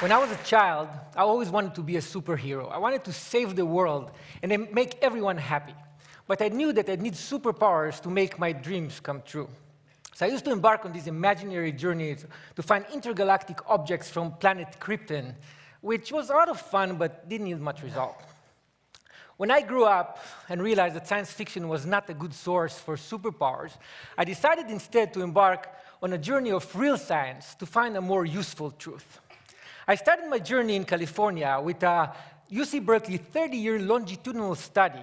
When I was a child, I always wanted to be a superhero. I wanted to save the world and then make everyone happy. But I knew that I'd need superpowers to make my dreams come true. So I used to embark on these imaginary journeys to find intergalactic objects from planet Krypton, which was a lot of fun but didn't yield much result. When I grew up and realized that science fiction was not a good source for superpowers, I decided instead to embark on a journey of real science to find a more useful truth. I started my journey in California with a UC Berkeley 30-year longitudinal study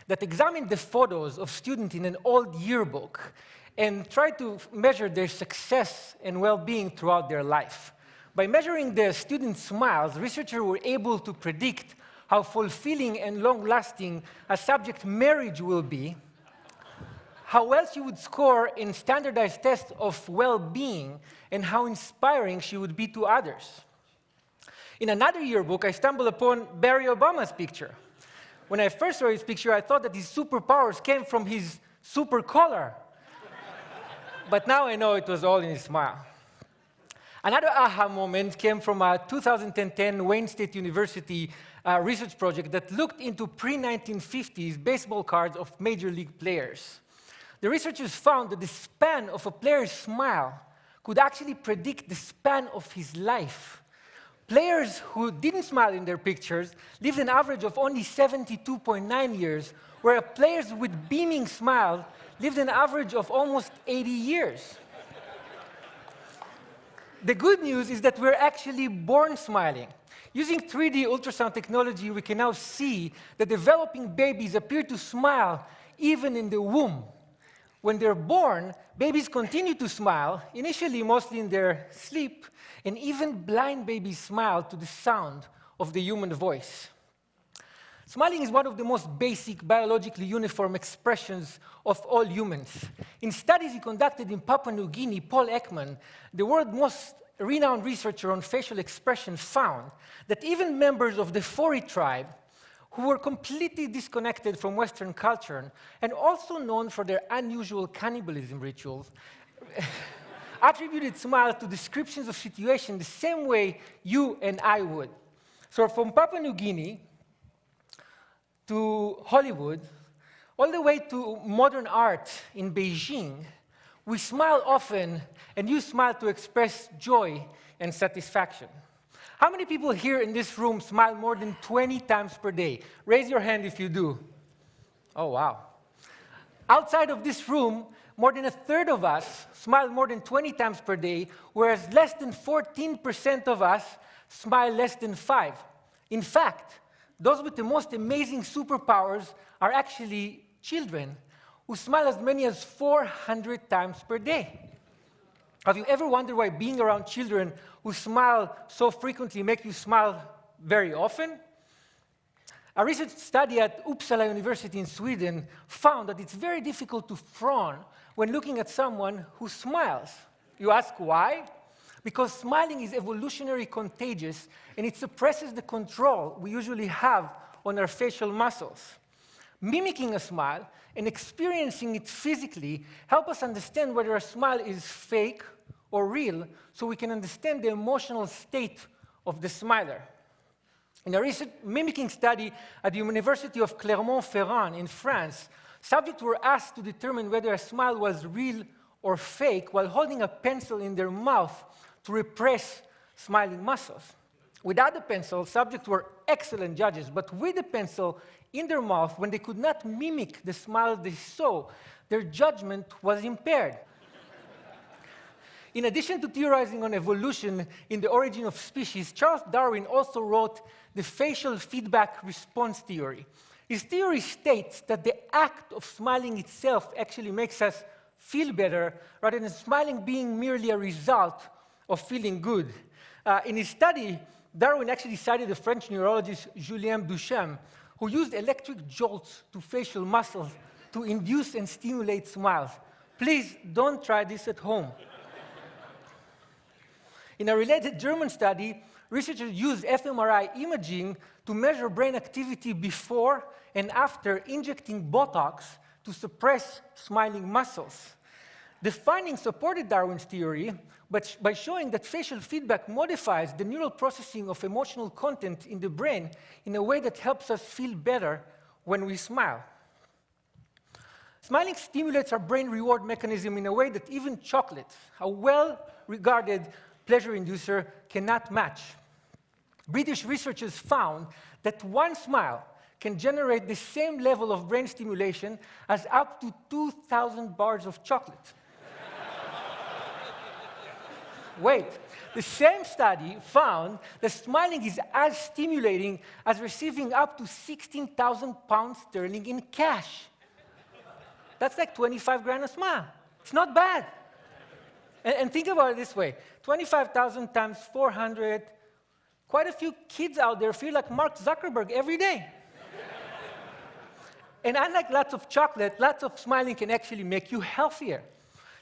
that examined the photos of students in an old yearbook and tried to measure their success and well-being throughout their life. By measuring the students' smiles, researchers were able to predict how fulfilling and long-lasting a subject marriage will be, how well she would score in standardized tests of well-being, and how inspiring she would be to others. In another yearbook, I stumbled upon Barack Obama's picture. When I first saw his picture, I thought that his superpowers came from his super collar. But now I know it was all in his smile. Another aha moment came from a 2010 Wayne State University research project that looked into pre-1950s baseball cards of major league players. The researchers found that the span of a player's smile could actually predict the span of his life. Players who didn't smile in their pictures lived an average of only 72.9 years, whereas players with beaming smiles lived an average of almost 80 years. The good news is that we're actually born smiling. Using 3D ultrasound technology, we can now see that developing babies appear to smile even in the womb. When they're born, babies continue to smile, initially mostly in their sleep, and even blind babies smile to the sound of the human voice. Smiling is one of the most basic biologically uniform expressions of all humans. In studies he conducted in Papua New Guinea, Paul Ekman, the world's most renowned researcher on facial expression, found that even members of the Fori tribe, who were completely disconnected from Western culture and also known for their unusual cannibalism rituals, attributed smiles to descriptions of situations the same way you and I would. So from Papua New Guinea to Hollywood, all the way to modern art in Beijing, we smile often and use smile to express joy and satisfaction. How many people here in this room smile more than 20 times per day? Raise your hand if you do. Oh, wow. Outside of this room, more than a third of us smile more than 20 times per day, whereas less than 14% of us smile less than 5. In fact, those with the most amazing superpowers are actually children, who smile as many as 400 times per day. Have you ever wondered why being around children who smile so frequently make you smile very often? A recent study at Uppsala University in Sweden found that it's very difficult to frown when looking at someone who smiles. You ask why? Because smiling is evolutionarily contagious, and it suppresses the control we usually have on our facial muscles. Mimicking a smile and experiencing it physically help us understand whether a smile is fake or real, so we can understand the emotional state of the smiler. In a recent mimicking study at the University of Clermont-Ferrand in France, subjects were asked to determine whether a smile was real or fake while holding a pencil in their mouth to repress smiling muscles. Without the pencil, subjects were excellent judges, but with the pencil in their mouth, when they could not mimic the smile they saw, their judgment was impaired. In addition to theorizing on evolution in the origin of species, Charles Darwin also wrote the facial feedback response theory. His theory states that the act of smiling itself actually makes us feel better, rather than smiling being merely a result of feeling good. In his study, Darwin actually cited the French neurologist Julien Duchamp, who used electric jolts to facial muscles to induce and stimulate smiles. Please don't try this at home. In a related German study, researchers used fMRI imaging to measure brain activity before and after injecting Botox to suppress smiling muscles. The findings supported Darwin's theory, but by showing that facial feedback modifies the neural processing of emotional content in the brain in a way that helps us feel better when we smile. Smiling stimulates our brain reward mechanism in a way that even chocolate, a well-regarded pleasure inducer, cannot match. British researchers found that one smile can generate the same level of brain stimulation as up to 2,000 bars of chocolate. Wait, the same study found that smiling is as stimulating as receiving up to 16,000 pounds sterling in cash. That's like 25 grand a smile. It's not bad. And think about it this way. 25,000 times 400, quite a few kids out there feel like Mark Zuckerberg every day. And unlike lots of chocolate, lots of smiling can actually make you healthier.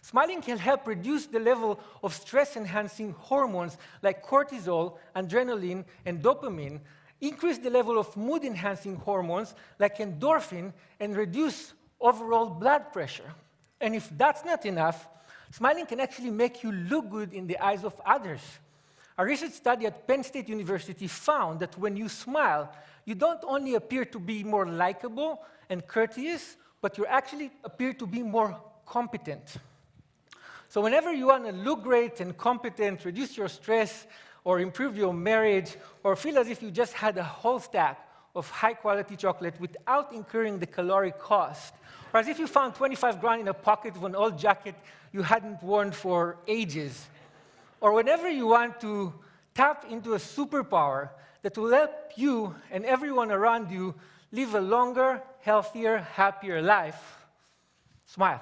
Smiling can help reduce the level of stress-enhancing hormones like cortisol, adrenaline, and dopamine, increase the level of mood-enhancing hormones like endorphin, and reduce overall blood pressure. And if that's not enough, smiling can actually make you look good in the eyes of others. A recent study at Penn State University found that when you smile, you don't only appear to be more likable and courteous, but you actually appear to be more competent. So whenever you want to look great and competent, reduce your stress, or improve your marriage, or feel as if you just had a whole stack of high-quality chocolate without incurring the caloric cost, or as if you found 25 grand in a pocket of an old jacket you hadn't worn for ages, or whenever you want to tap into a superpower that will help you and everyone around you live a longer, healthier, happier life, smile.